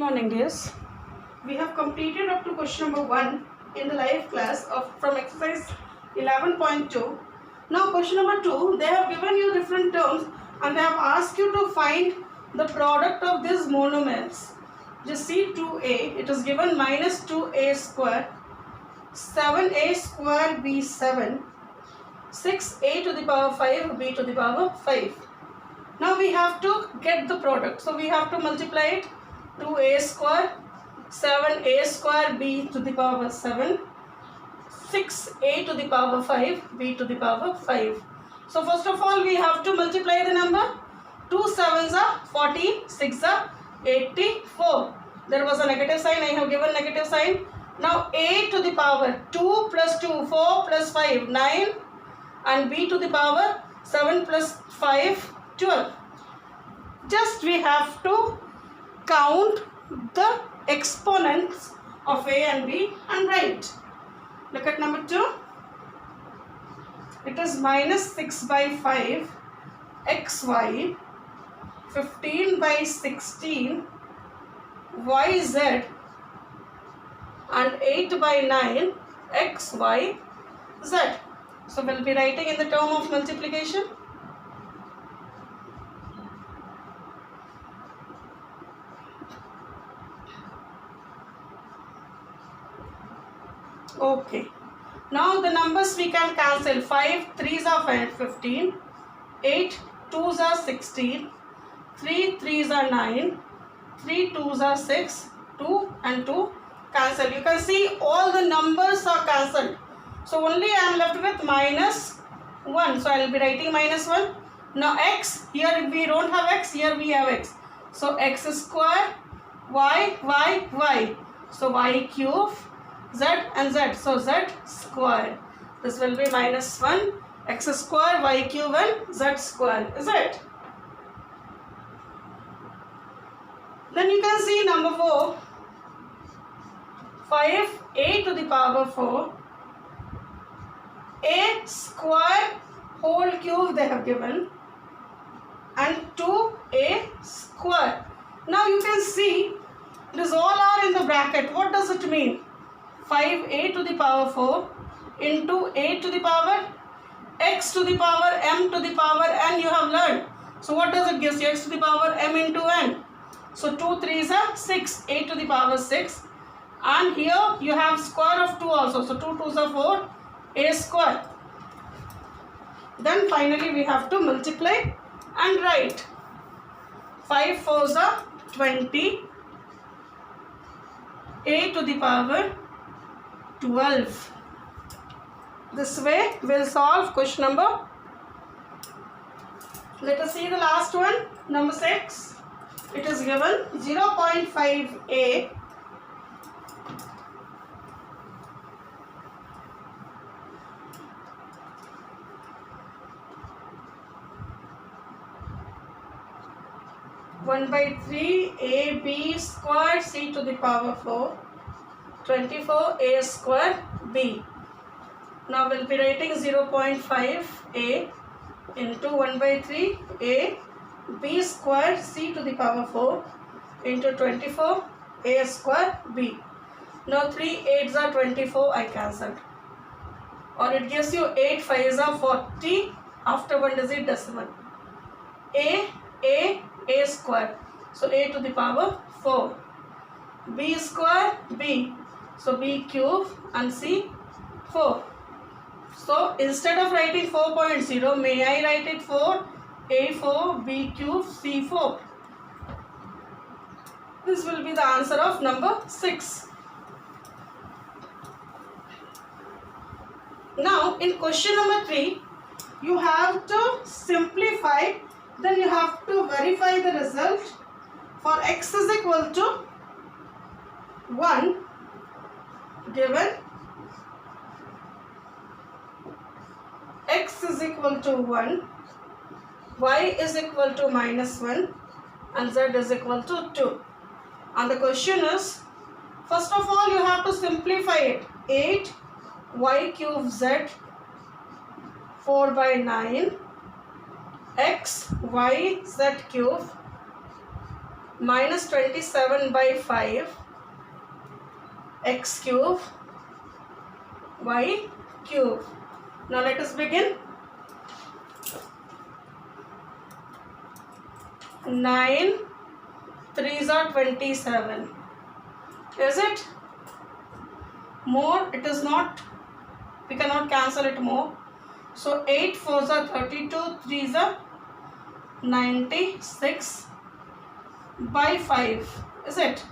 morning, dears. We have completed up to question number 1 in the live class of from exercise 11.2. Now question number 2, they have given you different terms and they have asked you to find the product of these monomers. Just see 2a, it is given minus 2a square, 7a square b7, 6a to the power 5 b to the power 5. Now we have to get the product. So we have to multiply it. 2a square, 7a square b to the power 7, 6a to the power 5 b to the power 5. So first of all we have to multiply the number. 2 7s are 14, 6 are 84. There was a negative sign, I have given negative sign. Now a to the power 2 plus 2, 4 plus 5, 9, and b to the power 7 plus 5, 12. Just we have to count the exponents of a and b and write. Look at number 2. It is minus 6 by 5 xy, 15 by 16 yz, and 8 by 9 xyz. So we'll be writing in the term of multiplication. Okay, now the numbers we can cancel. 5 3s are 15, 8 2s are 16, 3 3s are 9, 3 2s are 6, 2 and 2 cancel. You can see all the numbers are cancelled. So only I am left with minus 1. So I will be writing minus 1. Now x, here we don't have x, here we have x. So x square, y. So y cube, z and z. So z square. This will be minus 1, x square, y cube and z square. Is it? Then you can see number 4. 5a to the power 4. A square whole cube they have given. And 2a square. Now you can see this all are in the bracket. What does it mean? 5a to the power 4 into a to the power x to the power m to the power n you have learned. So what does it give you? X to the power m into n. So 2 3s are 6, a to the power 6. And here you have square of 2 also. So 2 2s are 4, a square. Then finally we have to multiply and write. 5 4s are 20, a to the power 12. This way we'll solve question number. Let us see the last one. Number 6. It is given 0.5a, (1 by 3 ab square c to the power 4, 24a square b. Now we'll be writing 0.5a into 1 by 3 a b square c to the power 4 into 24 a square b. Now 3 8s are 24, I cancelled. Or it gives you 8 5s are 40 after 1 digit decimal. A square. So a to the power 4. B square b. So b cube and c 4. So instead of writing 4.0, may I write it 4, a4, b cube, c4. This will be the answer of number 6. Now in question number 3, you have to simplify, then you have to verify the result. For x is equal to 1 given x is equal to 1, y is equal to minus 1 and z is equal to 2. And the question is, first of all you have to simplify it. 8 y cube z 4 by 9 x y z cube minus 27 by 5 x cube y cube. Now let us begin. 9 3s are 27. Is it? More? It is not. We cannot cancel it more. So 8 4s are 32, 3s are 96 by 5. Is it?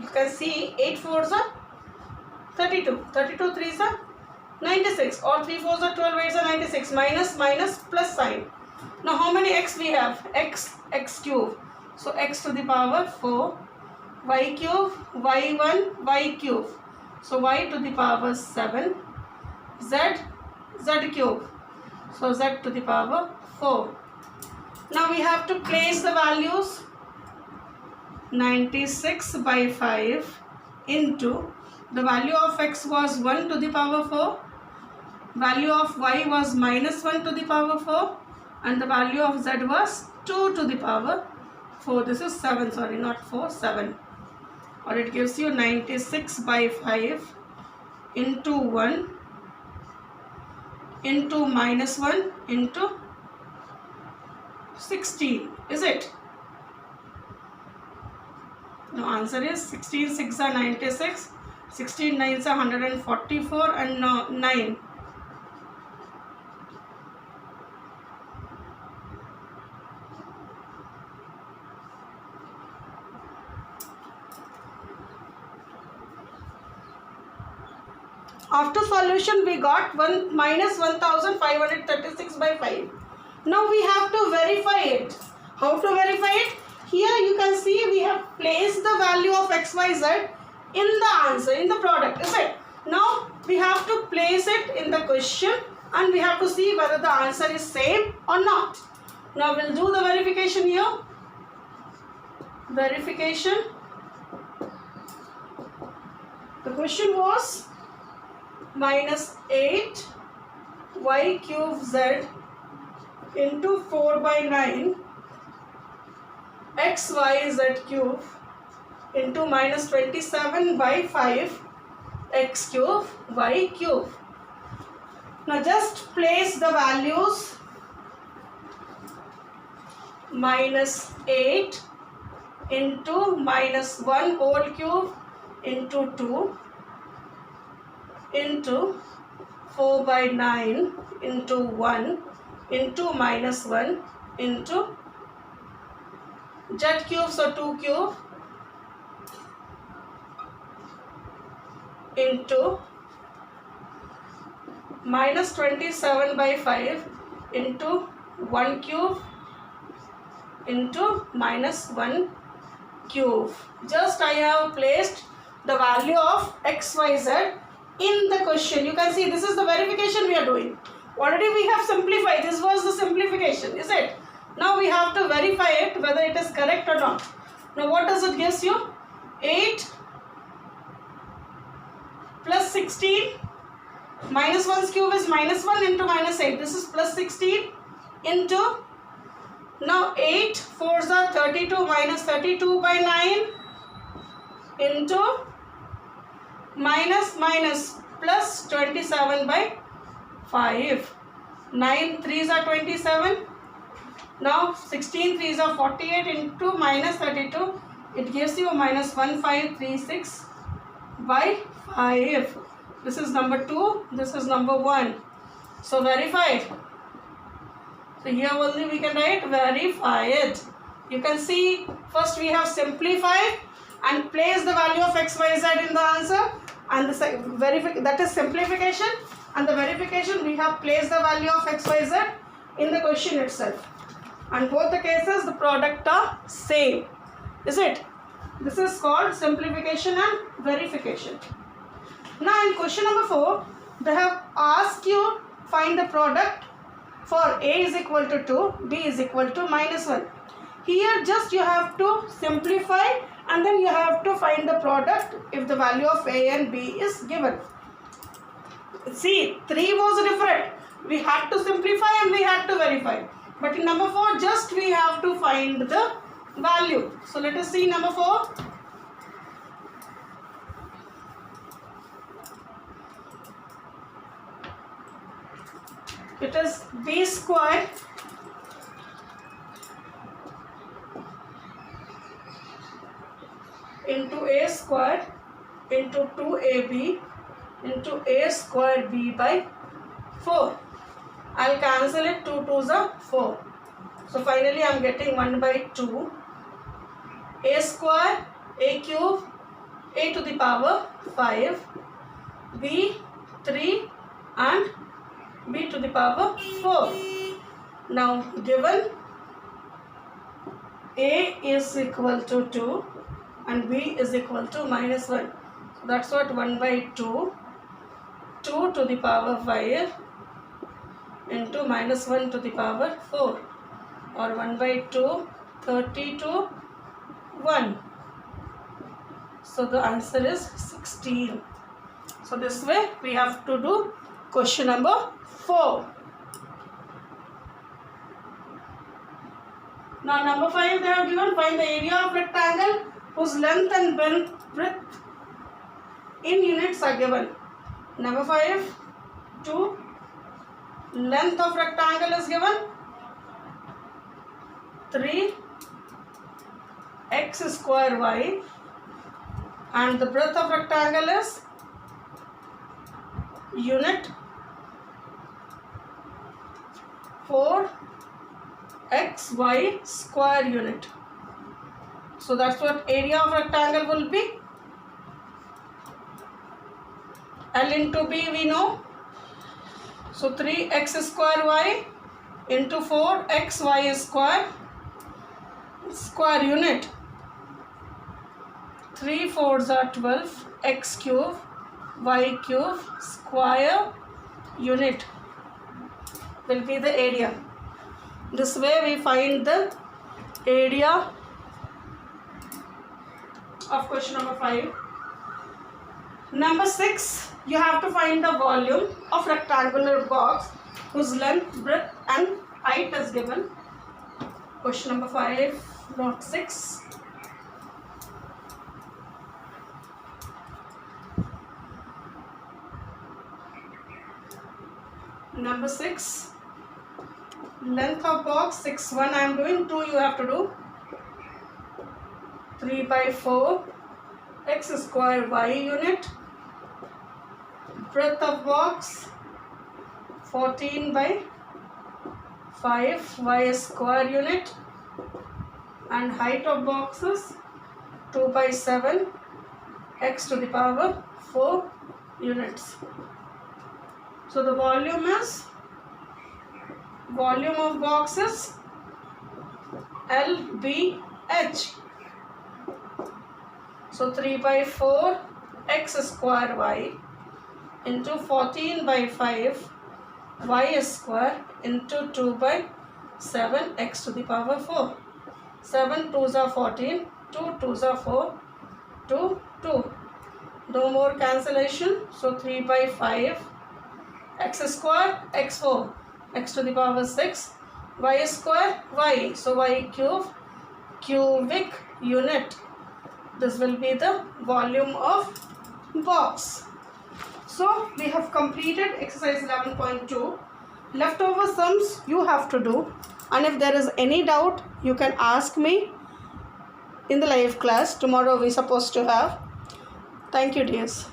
You can see 8 4s are 32, 32 3s are 96, or 3 4s are 12, 8s are 96, minus minus plus sign. Now how many x we have? X cube. So x to the power 4, y cube, y1, y cube. So y to the power 7, z cube. So z to the power 4. Now we have to place the values. 96 by 5 into the value of x was 1 to the power 4, value of y was minus 1 to the power 4, and the value of z was 2 to the power 4. This is 7, sorry, not 4, 7. Or it gives you 96 by 5 into 1 into minus 1 into 16. Is it? No, answer is 16 6 are 96, 16 9s are 144, and 9. After solution we got minus 1536 by 5. Now we have to verify it. How to verify it? Here you can see we have placed the value of xyz in the answer, in the product, is it? Now we have to place it in the question and we have to see whether the answer is same or not. Now we'll do the verification here. Verification. The question was minus 8 y cube z into 4 by 9 x y z cube into minus 27 by 5 x cube y cube. Now just place the values. Minus 8 into minus 1 whole cube into 2 into 4 by 9 into 1 into minus 1 into z cube, so 2 cube into minus 27 by 5 into 1 cube into minus 1 cube. Just I have placed the value of xyz in the question. You can see this is the verification we are doing. Already we have simplified. This was the simplification, is it? Now we have to verify it whether it is correct or not. Now what does it gives you? 8 plus 16 minus 1's cube is minus 1 into minus 8. This is plus 16 into, now 8 4s are 32 minus 32 by 9 into minus plus 27 by 5. 9 3s are 27. Now 16 3s are 48 into minus 32. It gives you minus 1536 by 5. This is number 2. This is number 1. So verify it. So here only we can write verify it. You can see first we have simplified and placed the value of xyz in the answer, and that is simplification, and the verification we have placed the value of xyz in the question itself, and both the cases the product are same, is it? This is called simplification and verification. Now in question number 4 they have asked you find the product for a is equal to 2, b is equal to minus 1. Here just you have to simplify and then you have to find the product if the value of a and b is given. See, 3 was different. We had to simplify and we had to verify. But in number 4 just we have to find the value. So let us see number 4. It is b square into a square into 2ab into a square b by 4. I'll cancel it. 2 2s are 4. So finally I am getting 1 by 2 a square a cube a to the power 5 b 3 and b to the power 4. Now given a is equal to 2 and b is equal to minus 1. So that's what 1 by 2 to the power 5 into minus 1 to the power 4, or 1 by 2 30 to 1. So the answer is 16. So this way we have to do question number 4. Now number 5 they have given, find the area of rectangle whose length and breadth in units are given. Number 5, 2, length of rectangle is given 3 x square y and the breadth of rectangle is unit 4 xy square unit. So that's what area of rectangle will be. L into B we know. So 3x square y into 4xy square unit. 3 4s are 12 x cube y cube square unit will be the area. This way we find the area of question number 5. Number 6, you have to find the volume of rectangular box whose length, breadth and height is given. Question number 5, not 6. Number 6, length of box 6 1 I am doing, 2 you have to do. 3 by 4 x square y unit. Breadth of box 14 by 5 y square unit, and height of box is 2 by 7 x to the power 4 units. So the volume of box is LBH. So 3 by 4 x square y into 14 by 5 y square into 2 by 7 x to the power 4. 7 2s are 14, 2 2s are 4, 2 2. No more cancellation. So 3 by 5 x square x4 x to the power 6 y square y. So y cube cubic unit. This will be the volume of box. So we have completed exercise 11.2. Leftover sums you have to do, and if there is any doubt you can ask me in the live class. Tomorrow we are supposed to have. Thank you dears.